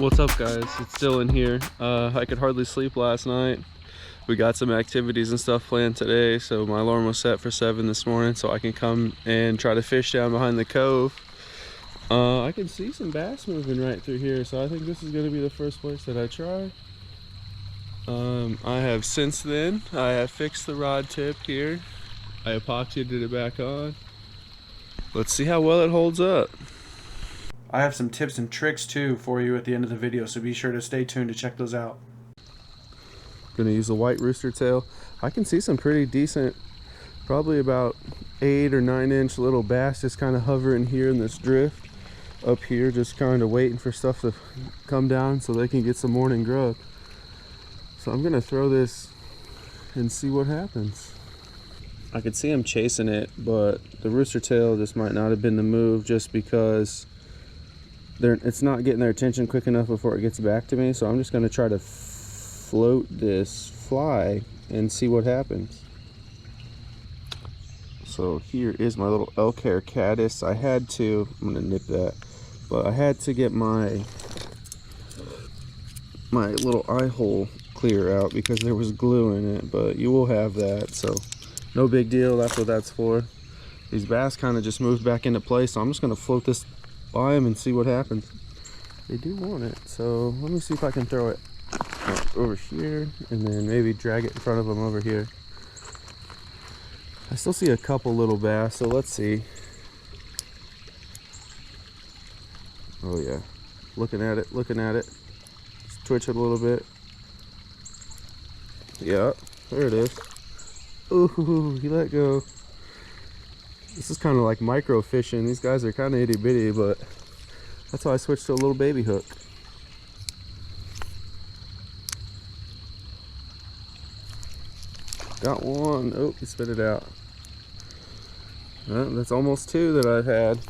What's up, guys? It's Dylan here. I could hardly sleep last night. We got some activities and stuff planned today, so my alarm was set for 7 this morning so I can come and try to fish down behind the cove. I can see some bass moving right through here, so I think this is going to be the first place that I try. I have since then, I have fixed the rod tip here. I epoxied it back on. Let's see how well it holds up. I have some tips and tricks too for you at the end of the video, so be sure to stay tuned to check those out. Gonna use a white rooster tail. I can see some pretty decent, probably about 8 or 9 inch little bass just kind of hovering here in this drift up here, just kind of waiting for stuff to come down so they can get some morning grub. So I'm gonna throw this and see what happens. I could see him chasing it, but the rooster tail just might not have been the move, just because it's not getting their attention quick enough before it gets back to me. So I'm just going to try to float this fly and see what happens. So here is my little ELK-HAIRED CATTUS. I'm going to nip that, but I had to get my little eye hole clear out because there was glue in it, but you will have that, so no big deal. That's what that's for. These bass kind of just moved back into place, so I'm just going to float this by them and see what happens. They do want it, so let me see if I can throw it over here and then maybe drag it in front of them over here. I still see a couple little bass, so let's see. Oh yeah, looking at it. Just twitch it a little bit. Yeah, there it is. Ooh, he let go. This is kind of like micro fishing. These guys are kind of itty bitty, but that's why I switched to a little baby hook. Got one. Oh, he spit it out. Well, that's almost 2 that I've had.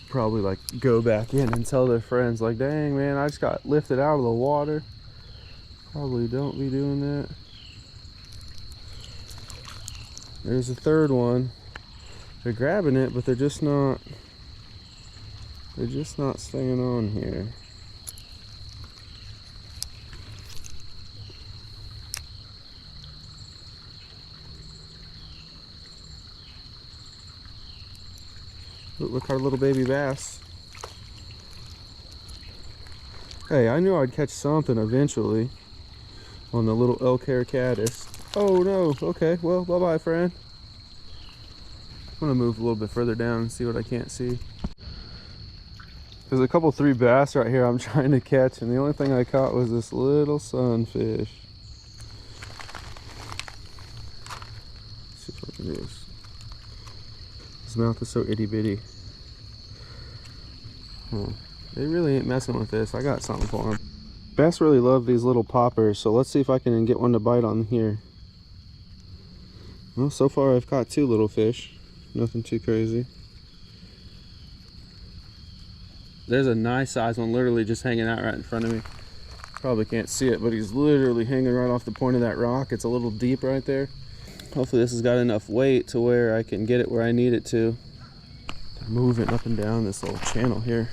Probably like go back in and tell their friends like, dang man, I just got lifted out of the water. Probably don't be doing that. There's a 3rd one. They're grabbing it, but they're just not staying on here. Look, our little baby bass. Hey, I knew I'd catch something eventually on the little ELK-HAIRED CATTUS. Oh no, okay, well, bye-bye, friend. I'm gonna move a little bit further down and see what I can't see. There's a couple 3 bass right here I'm trying to catch, and the only thing I caught was this little sunfish. Let's see if I can do this. His mouth is so itty bitty. They really ain't messing with this. I got something for them. Bass really love these little poppers, so let's see if I can get one to bite on here. Well, so far I've caught 2 little fish. Nothing too crazy. There's a nice size one literally just hanging out right in front of me. Probably can't see it, but he's literally hanging right off the point of that rock. It's a little deep right there. Hopefully this has got enough weight to where I can get it where I need it to. Moving up and down this little channel here.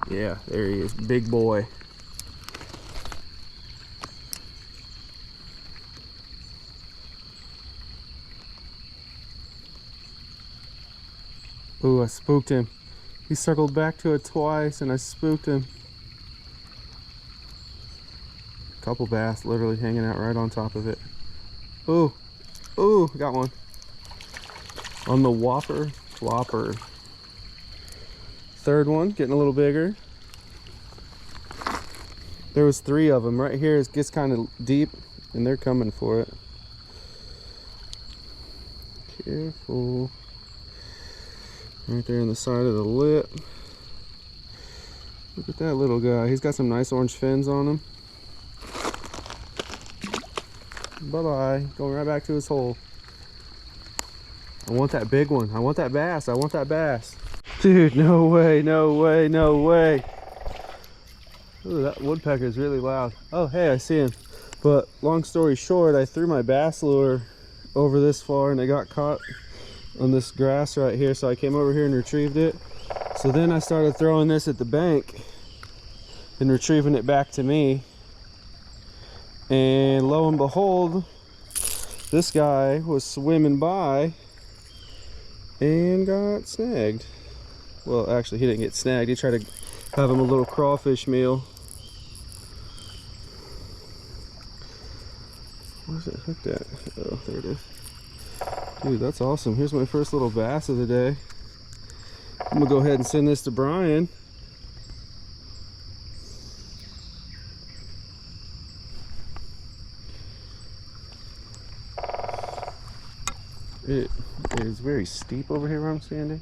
Yeah, there he is, big boy. Ooh, I spooked him. He circled back to it twice and I spooked him. Couple bass literally hanging out right on top of it. Ooh, ooh, got one. On the whopper flopper. 3rd one, getting a little bigger. There was 3 of them. Right here it gets kind of deep and they're coming for it. Careful. Right there on the side of the lip. Look at that little guy. He's got some nice orange fins on him. Bye-bye. Going right back to his hole. I want that big one. I want that bass. I want that bass. Dude, no way, no way, no way. Ooh, that woodpecker is really loud. Oh, hey, I see him. But long story short, I threw my bass lure over this far and I got caught on this grass right here, so I came over here and retrieved it. So then I started throwing this at the bank and retrieving it back to me. And lo and behold, this guy was swimming by and got snagged. Well, actually, he didn't get snagged. He tried to have him a little crawfish meal. Where's it hooked at? Oh, there it is. Dude, that's awesome. Here's my first little bass of the day. I'm gonna go ahead and send this to Brian. It is very steep over here where I'm standing.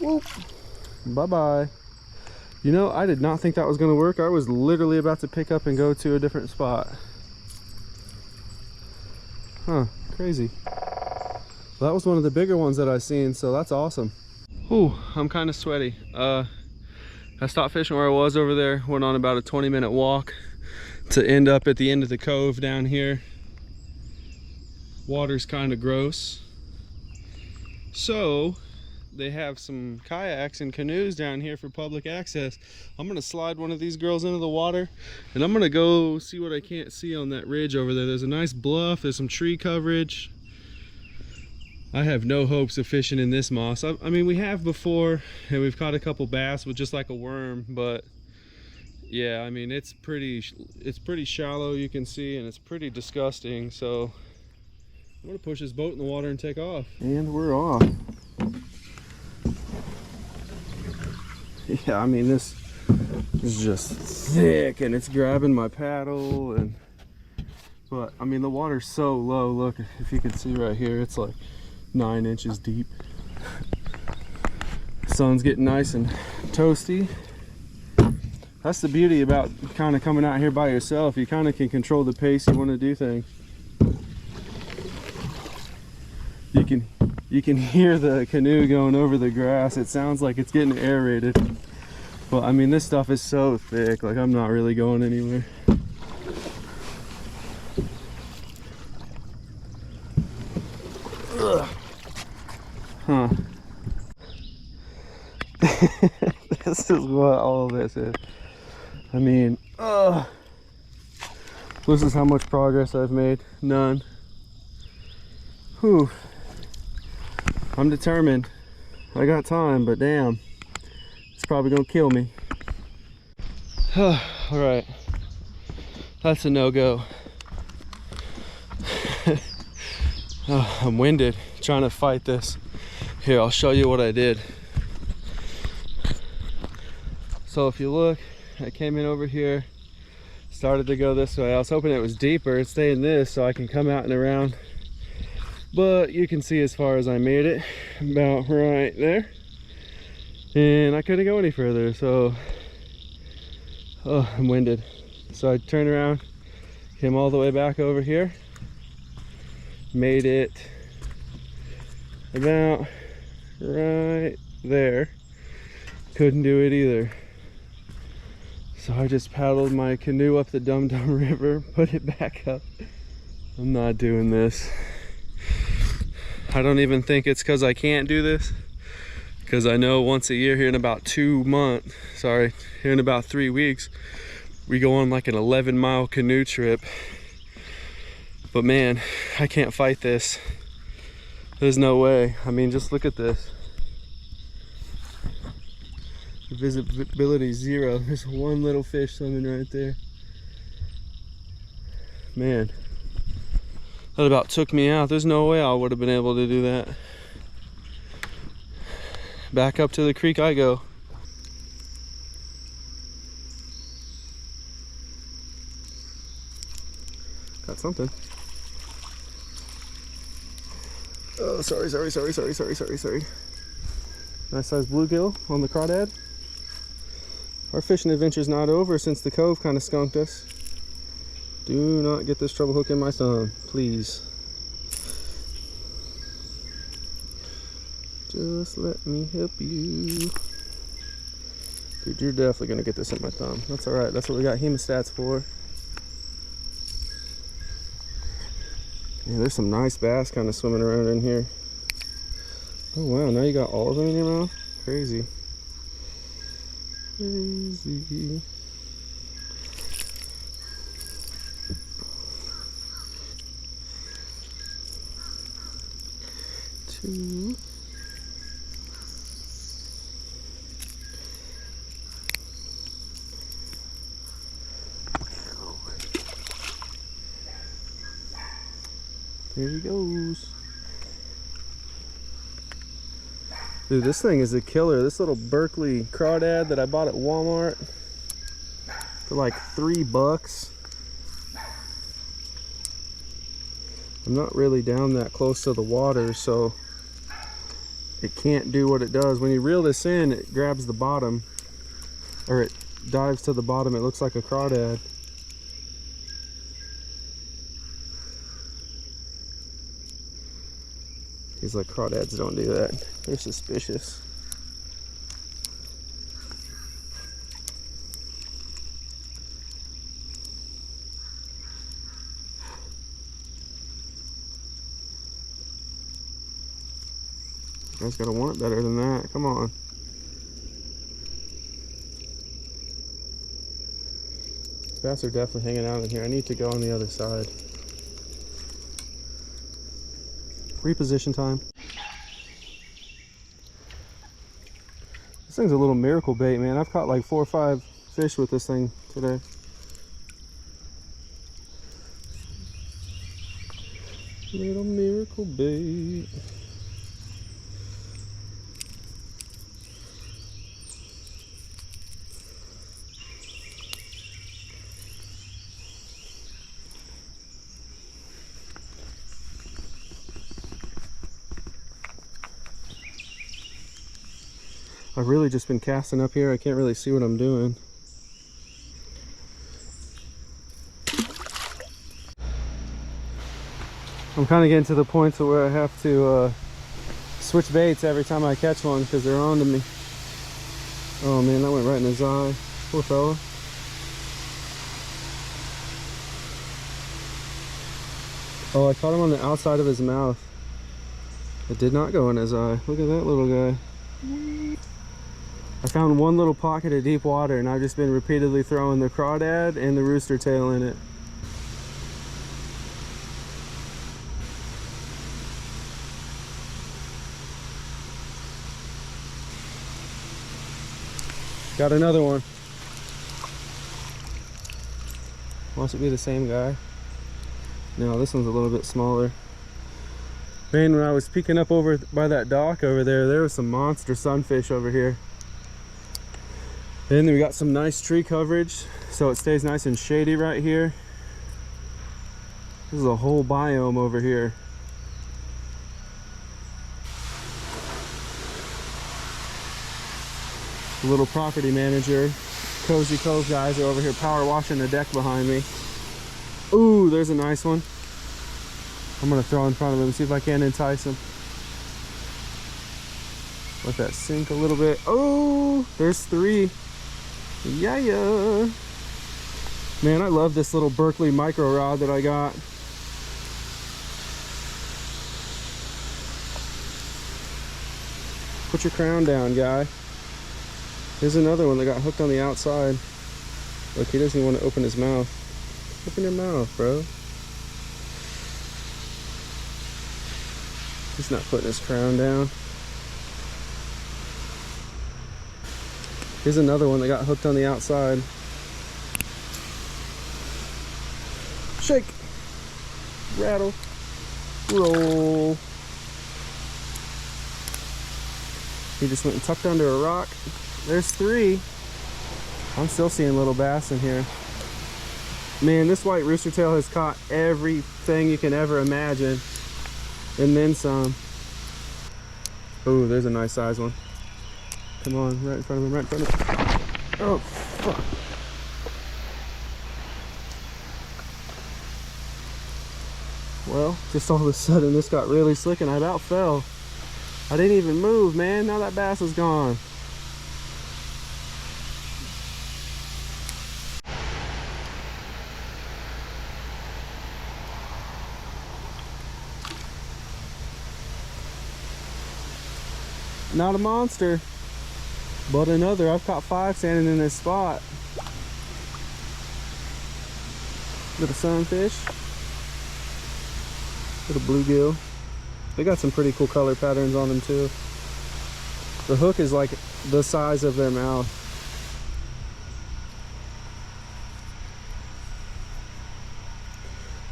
Whoop. Bye-bye. You know, I did not think that was gonna work. I was literally about to pick up and go to a different spot. Huh, crazy. Well, that was one of the bigger ones that I've seen, so that's awesome. Ooh, I'm kind of sweaty. I stopped fishing where I was over there, went on about a 20-minute walk to end up at the end of the cove down here. Water's kind of gross. So, they have some kayaks and canoes down here for public access. I'm gonna slide one of these girls into the water and I'm gonna go see what I can't see on that ridge over there. There's a nice bluff, there's some tree coverage. I have no hopes of fishing in this moss. I mean, we have before and we've caught a couple bass with just like a worm, but yeah, I mean, it's pretty shallow, you can see, and it's pretty disgusting. So I'm gonna push this boat in the water and take off. And we're off. Yeah, I mean, this is just thick and it's grabbing my paddle, but I mean, the water's so low. Look, if you can see right here, it's like 9 inches deep. The sun's getting nice and toasty. That's the beauty about kind of coming out here by yourself. You kind of can control the pace you want to do things. You can hear the canoe going over the grass. It sounds like it's getting aerated. But I mean, this stuff is so thick, like I'm not really going anywhere. Ugh. Huh. This is what all of this is. I mean, this is how much progress I've made. None. Whew. I'm determined. I got time, but damn, it's probably gonna kill me. All right, that's a no-go. Oh, I'm winded trying to fight this. Here, I'll show you what I did. So if you look, I came in over here, started to go this way. I was hoping it was deeper and stay in this so I can come out and around. But you can see as far as I made it, about right there. And I couldn't go any further, so I'm winded. So I turned around, came all the way back over here, made it about right there. Couldn't do it either. So I just paddled my canoe up the Dum Dum River, put it back up. I'm not doing this. I don't even think it's because I can't do this, because I know once a year here in about here in about 3 weeks, we go on like an 11-mile canoe trip. But man, I can't fight this. There's no way. I mean, just look at this. Visibility 0. There's one little fish swimming right there. Man, that about took me out. There's no way I would have been able to do that. Back up to the creek I go. Got something. Oh, sorry. Nice size bluegill on the Crawdad. Our fishing adventure's not over since the Cove kind of skunked us. Do not get this treble hook in my thumb, please. Just let me help you. Dude, you're definitely gonna get this in my thumb. That's alright, that's what we got hemostats for. Yeah, there's some nice bass kind of swimming around in here. Oh wow, now you got all of them in your mouth? crazy. Crazy. Two. There he goes. Dude, this thing is a killer. This little Berkley Crawdad that I bought at Walmart for like $3. I'm not really down that close to the water, so it can't do what it does. When you reel this in, it grabs the bottom, or it dives to the bottom. It looks like a crawdad. He's like, crawdads don't do that. They're suspicious. You guys gotta want better than that. Come on. Bass are definitely hanging out in here. I need to go on the other side. Reposition time. This thing's a little miracle bait, man. I've caught like 4 or 5 fish with this thing today. Little miracle bait. I've really just been casting up here. I can't really see what I'm doing. I'm kind of getting to the point to where I have to switch baits every time I catch one because they're on to me. Oh man, that went right in his eye. Poor fella. Oh, I caught him on the outside of his mouth. It did not go in his eye. Look at that little guy. I found one little pocket of deep water and I've just been repeatedly throwing the crawdad and the rooster tail in it. Got another one. Must it be the same guy? No, this one's a little bit smaller. Man, when I was peeking up over by that dock over there, there was some monster sunfish over here. And then we got some nice tree coverage, so it stays nice and shady right here. This is a whole biome over here. The little property manager, Cozy Cove guys are over here power washing the deck behind me. Ooh, there's a nice one. I'm gonna throw in front of him, see if I can entice him. Let that sink a little bit. Oh, there's 3. Yeah. Man, I love this little Berkley micro rod that I got. Put your crown down, guy. Here's another one that got hooked on the outside. Look, he doesn't even want to open his mouth. Open your mouth, bro. He's not putting his crown down. Here's another one that got hooked on the outside. Shake, rattle, roll. He just went and tucked under a rock. There's 3. I'm still seeing little bass in here. Man, this white rooster tail has caught everything you can ever imagine, and then some. Oh, there's a nice size one. Come on, right in front of him, right in front of him. Oh, fuck. Well, just all of a sudden this got really slick and I about fell. I didn't even move, man. Now that bass is gone. Not a monster. But another, I've caught 5 standing in this spot. Little sunfish. Little bluegill. They got some pretty cool color patterns on them too. The hook is like the size of their mouth.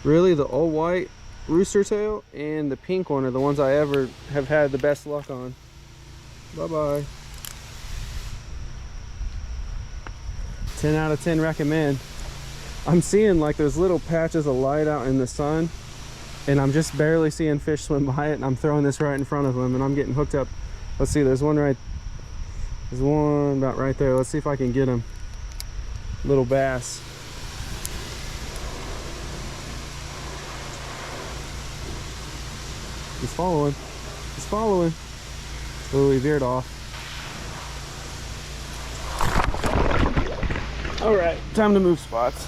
Really, the old white rooster tail and the pink one are the ones I ever have had the best luck on. Bye-bye. 10 out of 10 recommend. I'm seeing like those little patches of light out in the sun, and I'm just barely seeing fish swim by it, and I'm throwing this right in front of them, and I'm getting hooked up. Let's see, there's one about right there. Let's see if I can get him. Little bass. He's following. He's following. Oh, he veered off. All right, time to move spots.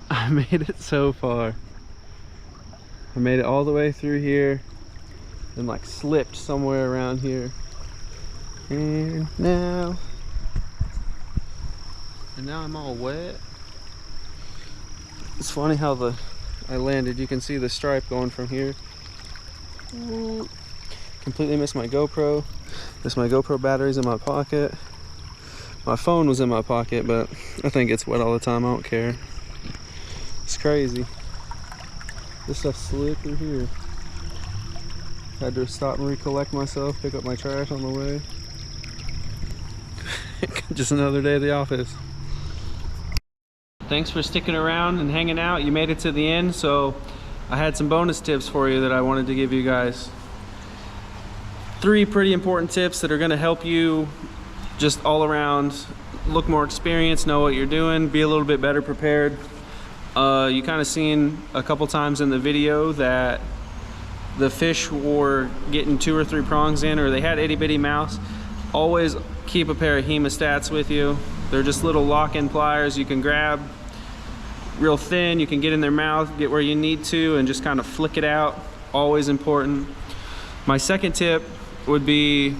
I made it so far. I made it all the way through here and like slipped somewhere around here. And now I'm all wet. It's funny how I landed. You can see the stripe going from here. Completely missed my GoPro. Missed my GoPro batteries in my pocket. My phone was in my pocket, but I think it's wet all the time. I don't care. It's crazy. This stuff slid through here. Had to stop and recollect myself, pick up my trash on the way. Just another day at the office. Thanks for sticking around and hanging out. You made it to the end, so I had some bonus tips for you that I wanted to give you guys. 3 pretty important tips that are going to help you just all around look more experienced, know what you're doing, be a little bit better prepared. You kind of seen a couple times in the video that the fish were getting 2 or 3 prongs in, or they had itty bitty mouths. Always keep a pair of hemostats with you. They're just little lock-in pliers you can grab real thin. You can get in their mouth, get where you need to, and just kind of flick it out. Always important. My second tip would be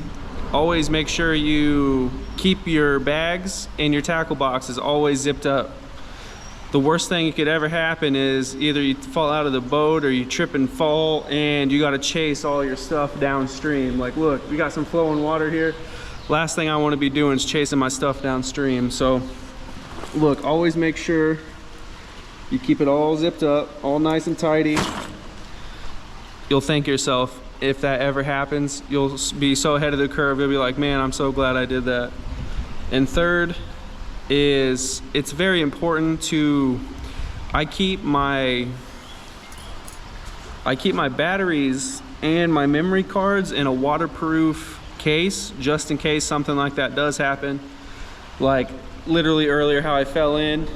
always make sure you keep your bags and your tackle boxes always zipped up. The worst thing that could ever happen is either you fall out of the boat or you trip and fall and you got to chase all your stuff downstream. Like, look, we got some flowing water here. Last thing I want to be doing is chasing my stuff downstream. So look, always make sure you keep it all zipped up, all nice and tidy. You'll thank yourself if that ever happens. You'll be so ahead of the curve. You'll be like, man, I'm so glad I did that. And third is, it's very important to, I keep my batteries and my memory cards in a waterproof case, just in case something like that does happen. Like literally earlier, how I fell in,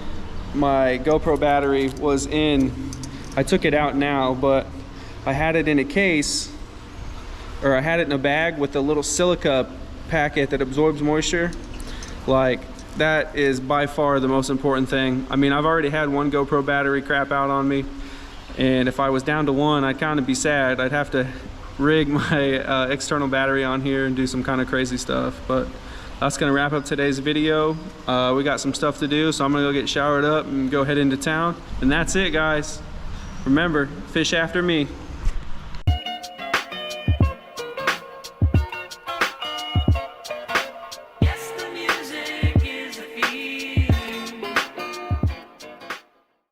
my GoPro battery was in, I took it out now, but I had it in a case, or I had it in a bag with a little silica packet that absorbs moisture. Like, that is by far the most important thing. I mean, I've already had 1 GoPro battery crap out on me, and if I was down to 1, I'd kind of be sad. I'd have to rig my external battery on here and do some kind of crazy stuff. But that's gonna wrap up today's video. We got some stuff to do, so I'm gonna go get showered up and go head into town. And that's it, guys. Remember, fish after me.